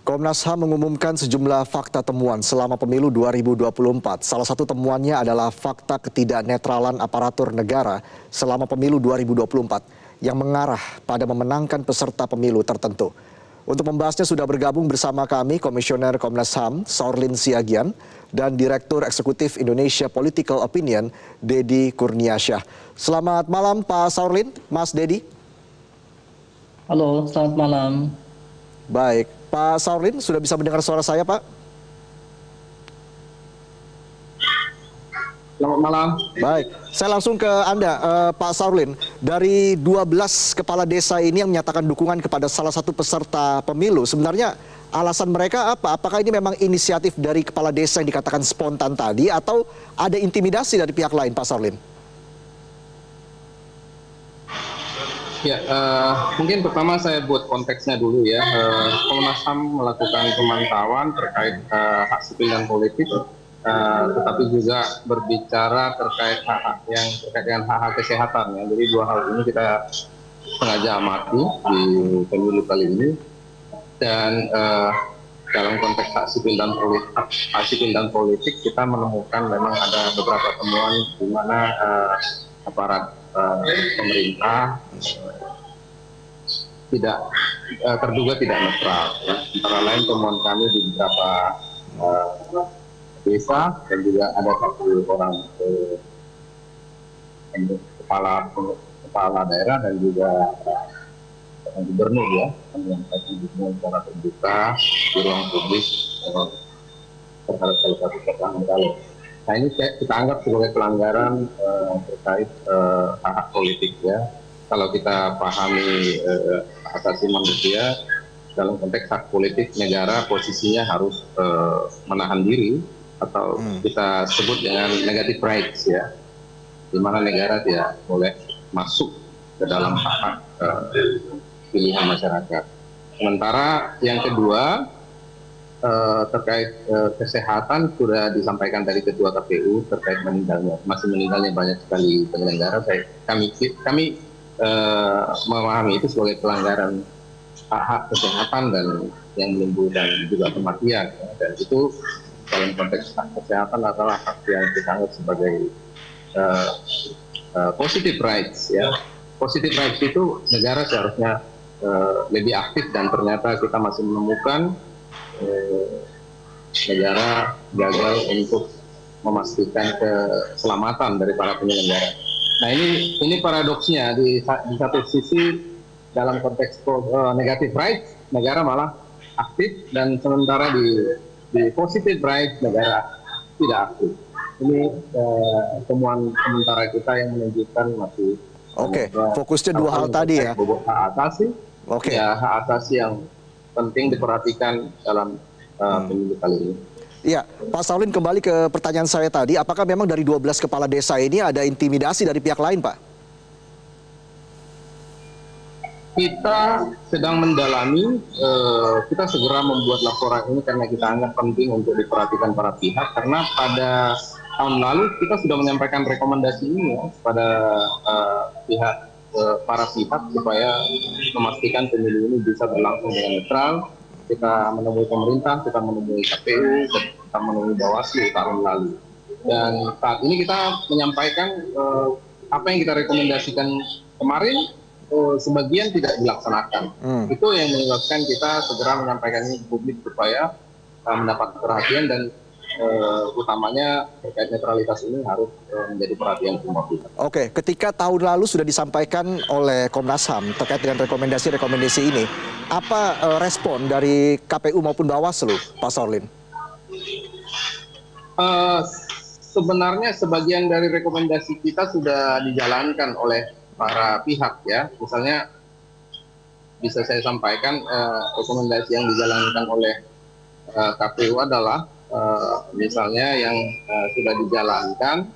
Komnas HAM mengumumkan sejumlah fakta temuan selama pemilu 2024. Salah satu temuannya adalah fakta ketidaknetralan aparatur negara selama pemilu 2024 yang mengarah pada memenangkan peserta pemilu tertentu. Untuk membahasnya sudah bergabung bersama kami Komisioner Komnas HAM Saurlin Siagian dan Direktur Eksekutif Indonesia Political Opinion Dedi Kurniasyah. Selamat malam Pak Saurlin, Mas Dedi. Halo, selamat malam. Baik, Pak Saurlin sudah bisa mendengar suara saya, Pak? Selamat malam. Baik, saya langsung ke Anda, Pak Saurlin. Dari 12 kepala desa ini yang menyatakan dukungan kepada salah satu peserta pemilu, sebenarnya alasan mereka apa? Apakah ini memang inisiatif dari kepala desa yang dikatakan spontan tadi, atau ada intimidasi dari pihak lain, Pak Saurlin? Ya, mungkin pertama saya buat konteksnya dulu ya. Komnas HAM melakukan pemantauan terkait hak sipil dan politik, tetapi juga berbicara terkait hak-hak yang terkait dengan hak-hak kesehatan. Ya. Jadi dua hal ini kita sengaja amati di pemilu kali ini. Dan dalam konteks hak sipil dan politik kita menemukan memang ada beberapa temuan di mana aparat pemerintah terduga tidak netral. Ya. Antara lain temuan kami di beberapa desa dan juga ada satu orang kepala daerah dan juga gubernur ya yang menyampaikan secara terbuka di ruang publik terhadap salah satu pasangan calon. Nah ini kita anggap sebagai pelanggaran terkait hak politik ya. Kalau kita pahami hak asasi manusia dalam konteks hak politik negara posisinya harus menahan diri atau kita sebut dengan negative rights ya, di mana negara tidak boleh masuk ke dalam hak pilihan masyarakat. Sementara yang kedua terkait kesehatan sudah disampaikan dari Ketua KPU terkait masih meninggalnya banyak sekali penyelenggara. Kami memahami itu sebagai pelanggaran hak kesehatan dan yang menimbulkan juga kematian. Dan itu dalam konteks hak kesehatan adalah hak yang kita anggap sebagai positive rights ya. Positive rights itu negara seharusnya lebih aktif dan ternyata kita masih menemukan negara gagal untuk memastikan keselamatan dari para penyelenggara. Nah ini paradoksnya di satu sisi dalam konteks negative rights negara malah aktif dan sementara di positive rights negara tidak aktif. Ini temuan sementara kita yang menunjukkan masih fokusnya dua hal tadi ya. Hak asasi, ya hak asasi yang penting diperhatikan dalam pemilu kali ini. Iya, Pak Saurlin kembali ke pertanyaan saya tadi, apakah memang dari 12 kepala desa ini ada intimidasi dari pihak lain, Pak? Kita sedang mendalami, kita segera membuat laporan ini karena kita anggap penting untuk diperhatikan para pihak, karena pada tahun lalu kita sudah menyampaikan rekomendasi ini ya, pada para pihak supaya memastikan pemilu ini bisa berlangsung dengan netral. Kita menemui pemerintah, kita menemui KPU, kita menemui Bawaslu tahun lalu. Dan saat ini kita menyampaikan apa yang kita rekomendasikan kemarin, sebagian tidak dilaksanakan. Itu yang menyebabkan kita segera menyampaikan ini ke publik supaya mendapat perhatian dan utamanya terkait netralitas ini harus menjadi perhatian semua pihak. Oke, ketika tahun lalu sudah disampaikan oleh Komnas HAM terkait dengan rekomendasi ini, apa respon dari KPU maupun Bawaslu, Pak Saurlin? Sebenarnya sebagian dari rekomendasi kita sudah dijalankan oleh para pihak ya. Misalnya bisa saya sampaikan rekomendasi yang dijalankan oleh KPU adalah misalnya yang sudah dijalankan,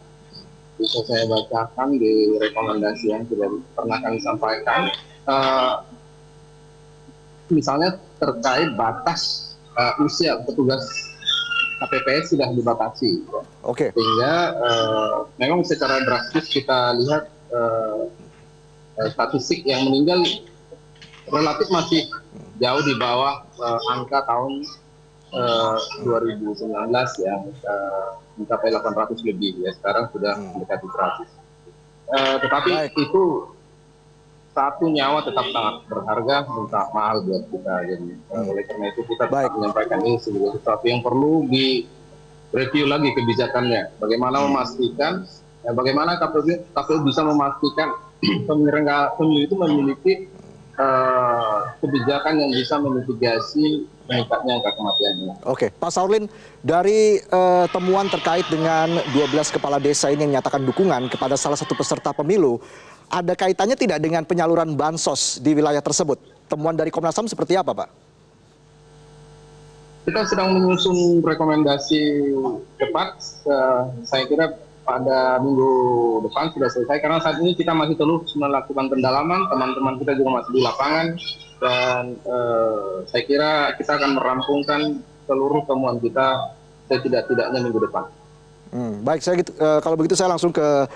bisa saya bacakan di rekomendasi yang sudah pernah kami sampaikan. Misalnya terkait batas usia petugas KPPS sudah dibatasi. Sehingga memang secara drastis kita lihat statistik yang meninggal relatif masih jauh di bawah angka tahun 2019 yang mencapai 800 lebih ya, sekarang sudah mendekati 100. Tetapi Baik. itu satu nyawa tetap sangat berharga dan sangat mahal buat kita. Jadi oleh karena itu kita Baik. menyampaikan ini sebagai sesuatu yang perlu direview lagi kebijakannya. Bagaimana memastikan, bagaimana KPU bisa memastikan penyelenggara pemilu itu memiliki kebijakan yang bisa memitigasi meningkatnya angka kematiannya. Oke, Pak Saurlin, dari temuan terkait dengan 12 kepala desa ini yang menyatakan dukungan kepada salah satu peserta pemilu, ada kaitannya tidak dengan penyaluran bansos di wilayah tersebut? Temuan dari Komnas HAM seperti apa, Pak? Kita sedang menyusun rekomendasi cepat. Saya kira pada minggu depan sudah selesai, karena saat ini kita masih terus melakukan pendalaman, teman-teman kita juga masih di lapangan, dan saya kira kita akan merampungkan seluruh temuan kita setidak-tidaknya minggu depan. Baik, kalau begitu saya langsung ke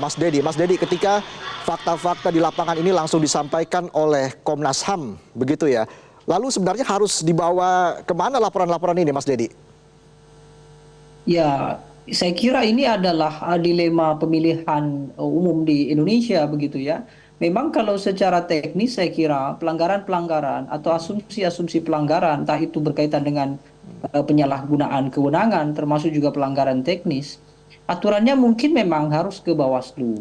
Mas Dedi. Mas Dedi, ketika fakta-fakta di lapangan ini langsung disampaikan oleh Komnas HAM, begitu ya, lalu sebenarnya harus dibawa kemana laporan-laporan ini, Mas Dedi? Ya, saya kira ini adalah dilema pemilihan umum di Indonesia begitu ya. Memang kalau secara teknis saya kira pelanggaran-pelanggaran atau asumsi-asumsi pelanggaran, entah itu berkaitan dengan penyalahgunaan kewenangan, termasuk juga pelanggaran teknis, aturannya mungkin memang harus ke Bawaslu.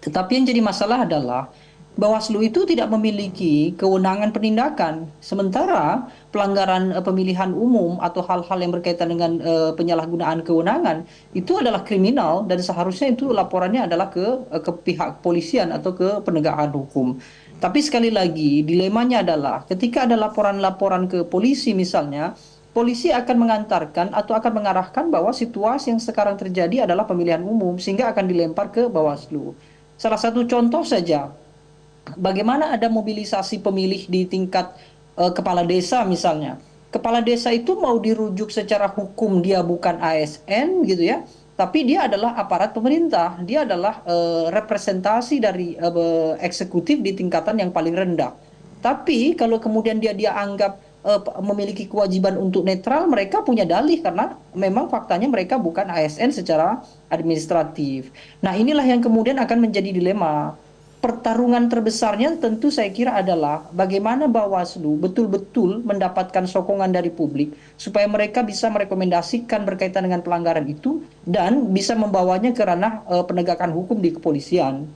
Tetapi yang jadi masalah adalah Bawaslu itu tidak memiliki kewenangan penindakan, sementara pelanggaran pemilihan umum atau hal-hal yang berkaitan dengan penyalahgunaan kewenangan itu adalah kriminal, dan seharusnya itu laporannya adalah ke pihak kepolisian atau ke penegakan hukum. Tapi sekali lagi dilemanya adalah ketika ada laporan-laporan ke polisi misalnya, polisi akan mengantarkan atau akan mengarahkan bahwa situasi yang sekarang terjadi adalah pemilihan umum, sehingga akan dilempar ke Bawaslu. Salah satu contoh saja, bagaimana ada mobilisasi pemilih di tingkat kepala desa misalnya. Kepala desa itu mau dirujuk secara hukum dia bukan ASN gitu ya, tapi dia adalah aparat pemerintah, dia adalah representasi dari eksekutif di tingkatan yang paling rendah. Tapi kalau kemudian dia anggap memiliki kewajiban untuk netral, mereka punya dalih karena memang faktanya mereka bukan ASN secara administratif. Nah, inilah yang kemudian akan menjadi dilema. Pertarungan terbesarnya tentu saya kira adalah bagaimana Bawaslu betul-betul mendapatkan sokongan dari publik supaya mereka bisa merekomendasikan berkaitan dengan pelanggaran itu dan bisa membawanya ke ranah penegakan hukum di kepolisian.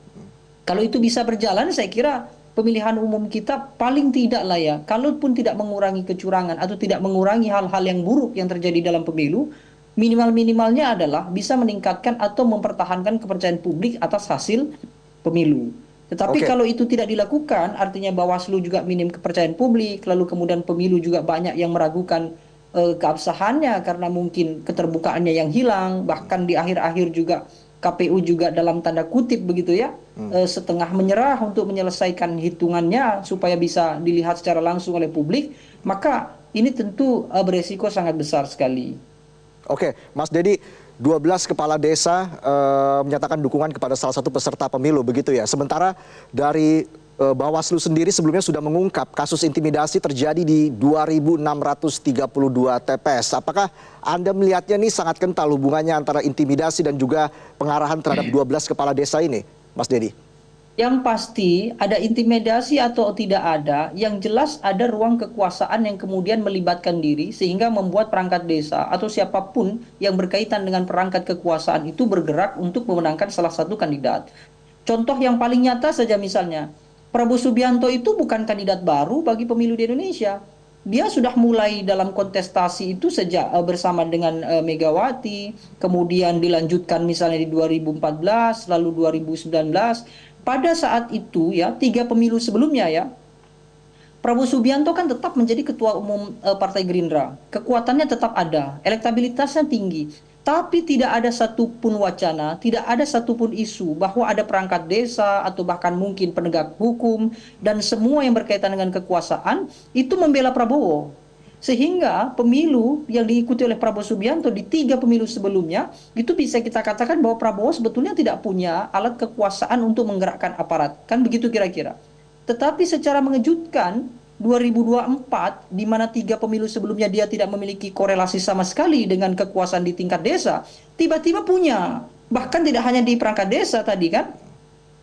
Kalau itu bisa berjalan, saya kira pemilihan umum kita paling tidak lah ya, kalaupun tidak mengurangi kecurangan atau tidak mengurangi hal-hal yang buruk yang terjadi dalam pemilu, minimal-minimalnya adalah bisa meningkatkan atau mempertahankan kepercayaan publik atas hasil pemilu. Tetapi kalau itu tidak dilakukan, artinya Bawaslu juga minim kepercayaan publik, lalu kemudian pemilu juga banyak yang meragukan keabsahannya karena mungkin keterbukaannya yang hilang, bahkan di akhir-akhir juga KPU juga dalam tanda kutip begitu ya, setengah menyerah untuk menyelesaikan hitungannya supaya bisa dilihat secara langsung oleh publik, maka ini tentu beresiko sangat besar sekali. Oke, Mas Dedi, 12 kepala desa menyatakan dukungan kepada salah satu peserta pemilu, begitu ya. Sementara dari Bawaslu sendiri sebelumnya sudah mengungkap kasus intimidasi terjadi di 2.632 TPS. Apakah Anda melihatnya ini sangat kental hubungannya antara intimidasi dan juga pengarahan terhadap 12 kepala desa ini, Mas Dedi? Yang pasti ada intimidasi atau tidak ada, yang jelas ada ruang kekuasaan yang kemudian melibatkan diri sehingga membuat perangkat desa atau siapapun yang berkaitan dengan perangkat kekuasaan itu bergerak untuk memenangkan salah satu kandidat. Contoh yang paling nyata saja misalnya, Prabowo Subianto itu bukan kandidat baru bagi pemilu di Indonesia. Dia sudah mulai dalam kontestasi itu sejak bersama dengan Megawati, kemudian dilanjutkan misalnya di 2014, lalu 2019. Pada saat itu ya, 3 pemilu sebelumnya ya, Prabowo Subianto kan tetap menjadi ketua umum Partai Gerindra. Kekuatannya tetap ada, elektabilitasnya tinggi. Tapi tidak ada satupun wacana, tidak ada satupun isu bahwa ada perangkat desa atau bahkan mungkin penegak hukum dan semua yang berkaitan dengan kekuasaan itu membela Prabowo. Sehingga pemilu yang diikuti oleh Prabowo Subianto di 3 pemilu sebelumnya, itu bisa kita katakan bahwa Prabowo sebetulnya tidak punya alat kekuasaan untuk menggerakkan aparat. Kan begitu kira-kira. Tetapi secara mengejutkan, 2024 di mana 3 pemilu sebelumnya dia tidak memiliki korelasi sama sekali dengan kekuasaan di tingkat desa, tiba-tiba punya. Bahkan tidak hanya di perangkat desa tadi kan,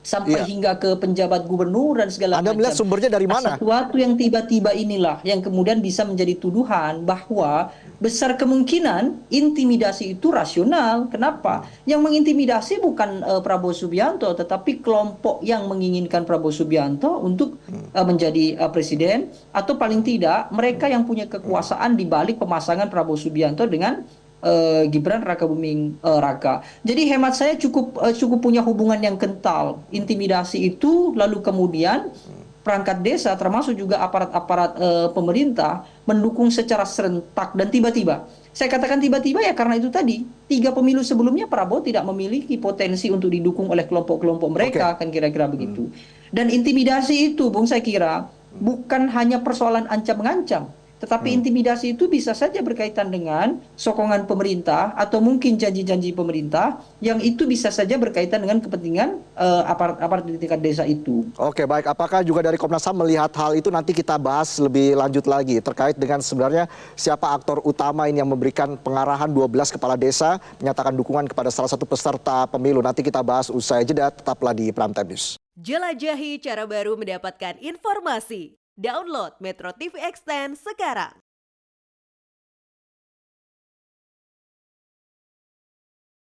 sampai Iya. hingga ke penjabat gubernur dan segala Anda melihat macam. sumbernya dari Nah, mana? sesuatu yang tiba-tiba inilah yang kemudian bisa menjadi tuduhan bahwa besar kemungkinan intimidasi itu rasional. Kenapa? Yang mengintimidasi bukan Prabowo Subianto, tetapi kelompok yang menginginkan Prabowo Subianto untuk menjadi presiden, atau paling tidak mereka yang punya kekuasaan di balik pemasangan Prabowo Subianto dengan Gibran Rakabuming Raka. Jadi hemat saya cukup punya hubungan yang kental. Intimidasi itu lalu kemudian perangkat desa termasuk juga aparat-aparat pemerintah mendukung secara serentak dan tiba-tiba. Saya katakan tiba-tiba ya karena itu tadi 3 pemilu sebelumnya Prabowo tidak memiliki potensi untuk didukung oleh kelompok-kelompok mereka, kan kira-kira begitu. Dan intimidasi itu, Bung, saya kira bukan hanya persoalan ancam-mengancam, tetapi intimidasi itu bisa saja berkaitan dengan sokongan pemerintah atau mungkin janji-janji pemerintah yang itu bisa saja berkaitan dengan kepentingan aparat di tingkat desa itu. Oke, baik. Apakah juga dari Komnas HAM melihat hal itu, nanti kita bahas lebih lanjut lagi terkait dengan sebenarnya siapa aktor utama ini yang memberikan pengarahan 12 kepala desa menyatakan dukungan kepada salah satu peserta pemilu. Nanti kita bahas usai jeda, tetaplah di Prime Time News. Jelajahi cara baru mendapatkan informasi. Download Metro TV Extend sekarang.